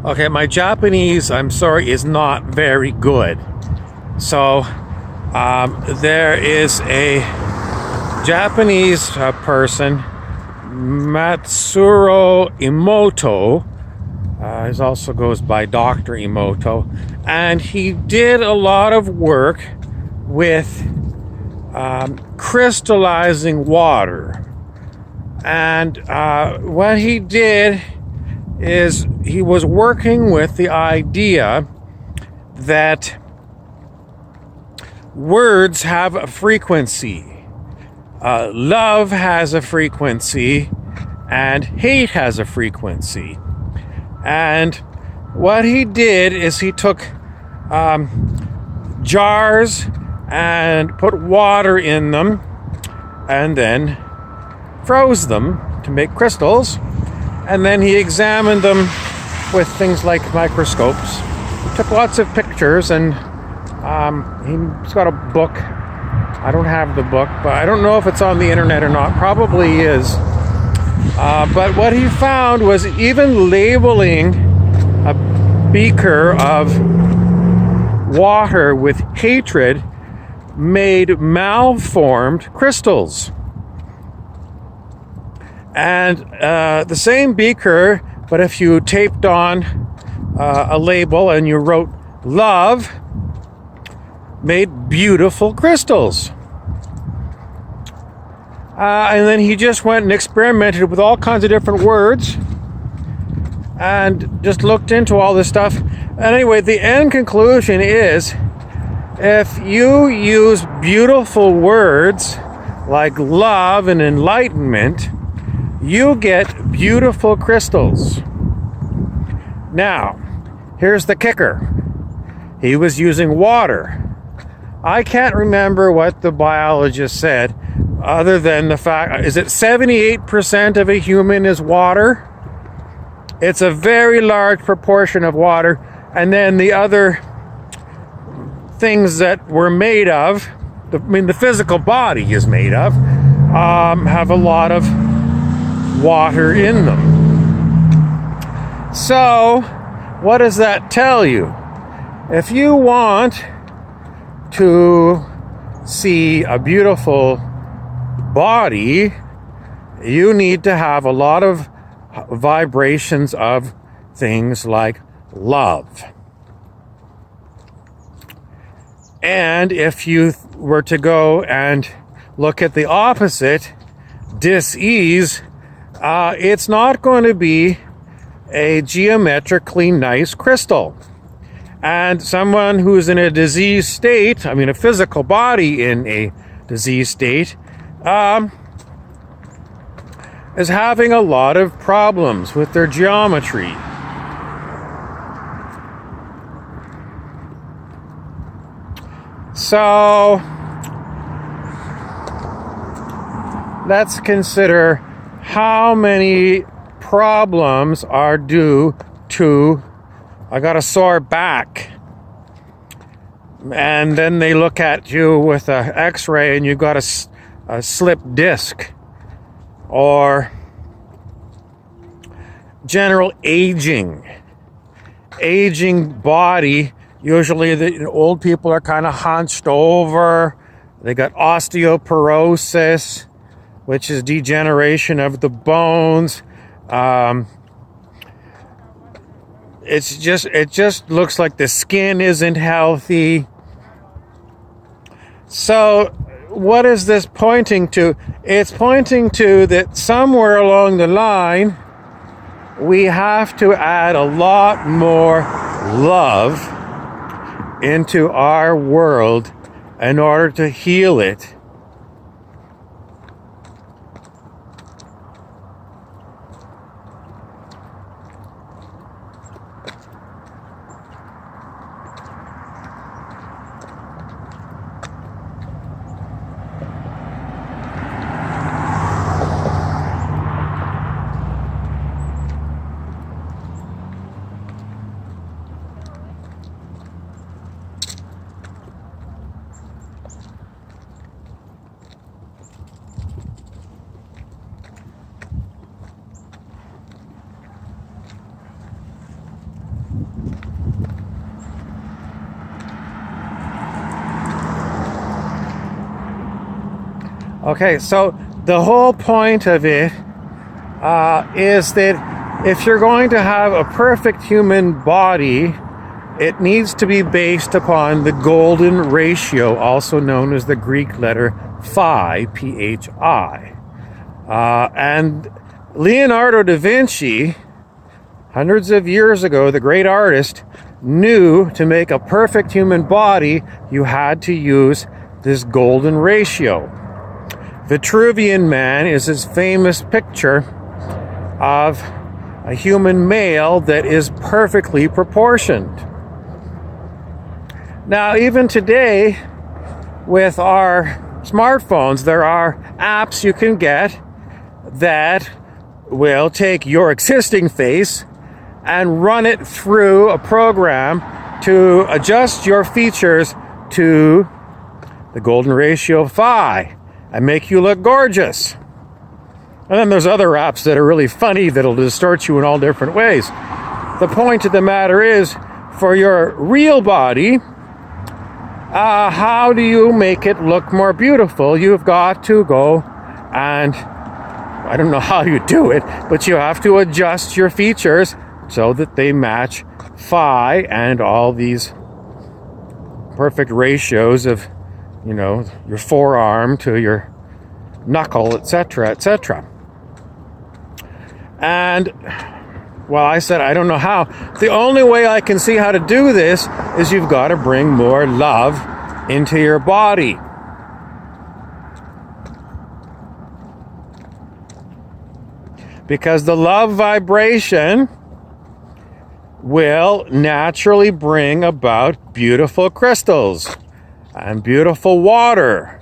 Okay, my Japanese, I'm sorry, is not very good. So there is a Japanese person, Matsuro Emoto. He also goes by Dr. Emoto. And he did a lot of work with crystallizing water. And what he did is he was working with the idea that words have a frequency. Love has a frequency, and hate has a frequency. And what he did is he took jars and put water in them and then froze them to make crystals, and then he examined them with things like microscopes, took lots of pictures, and he's got a book. I don't have the book, but I don't know if it's on the internet or not. Probably is. But what he found was even labeling a beaker of water with hatred made malformed crystals. And the same beaker, but if you taped on a label and you wrote love, made beautiful crystals. And then he just went and experimented with all kinds of different words and just looked into all this stuff. And anyway, the end conclusion is if you use beautiful words like love and enlightenment, you get beautiful crystals. Now, here's the kicker. He was using water. I can't remember what the biologist said, other than the fact, is it 78% of a human is water? It's a very large proportion of water. And then the other things that we're made of, the physical body is made of, have a lot of water in them. So, what does that tell you? If you want to see a beautiful body, you need to have a lot of vibrations of things like love. And if you were to go and look at the opposite, dis-ease, it's not going to be a geometrically nice crystal. And someone who's in a diseased state, a physical body in a diseased state, is having a lot of problems with their geometry. So let's consider how many problems are due to I got a sore back. And then they look at you with an x-ray and you got a slipped disc. Or general aging. Aging body. Usually the old people are kind of hunched over. They got osteoporosis, which is degeneration of the bones. It just looks like the skin isn't healthy. So what is this pointing to? It's pointing to that somewhere along the line, we have to add a lot more love into our world in order to heal it. Okay, so the whole point of it is that if you're going to have a perfect human body, it needs to be based upon the golden ratio, also known as the Greek letter phi, P-H-I. And Leonardo da Vinci, hundreds of years ago, the great artist, knew to make a perfect human body, you had to use this golden ratio. Vitruvian Man is his famous picture of a human male that is perfectly proportioned. Now, even today, with our smartphones, there are apps you can get that will take your existing face and run it through a program to adjust your features to the golden ratio phi and make you look gorgeous. And then there's other apps that are really funny that'll distort you in all different ways. The point of the matter is, for your real body, how do you make it look more beautiful? You've got to go and, I don't know how you do it, but you have to adjust your features so that they match phi and all these perfect ratios of, your forearm to your knuckle, etc., etc. And, well, I said, I don't know how. The only way I can see how to do this is you've got to bring more love into your body. Because the love vibration will naturally bring about beautiful crystals and beautiful water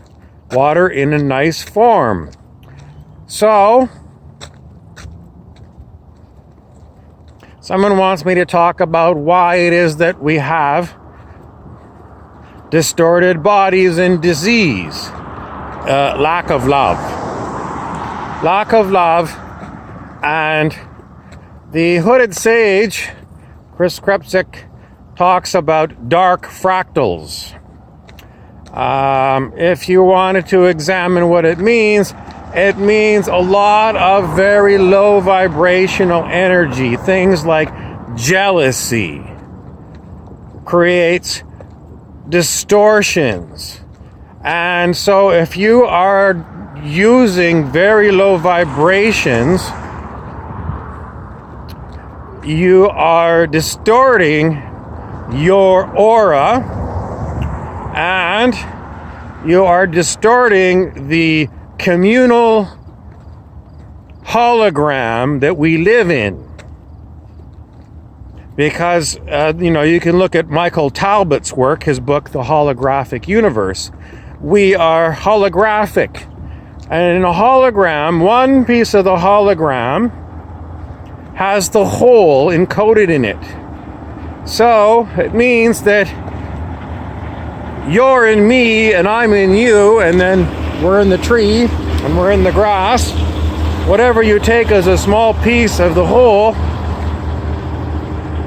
in a nice form. So, someone wants me to talk about why it is that we have distorted bodies and disease. Lack of love. And the hooded sage, Chris Krepsik, talks about dark fractals. If you wanted to examine what it means a lot of very low vibrational energy. Things like jealousy creates distortions. And so if you are using very low vibrations, you are distorting your aura, and you are distorting the communal hologram that we live in. Because, you can look at Michael Talbot's work, his book, The Holographic Universe. We are holographic. And in a hologram, one piece of the hologram has the whole encoded in it. So it means that you're in me and I'm in you, and then we're in the tree and we're in the grass. Whatever you take as a small piece of the whole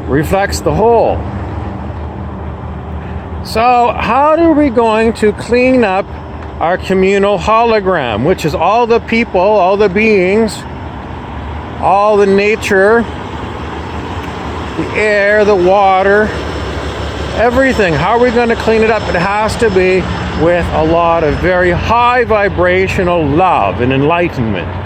reflects the whole. So how are we going to clean up our communal hologram, which is all the people, all the beings, all the nature, the air, the water, everything? How are we going to clean it up? It has to be with a lot of very high vibrational love and enlightenment.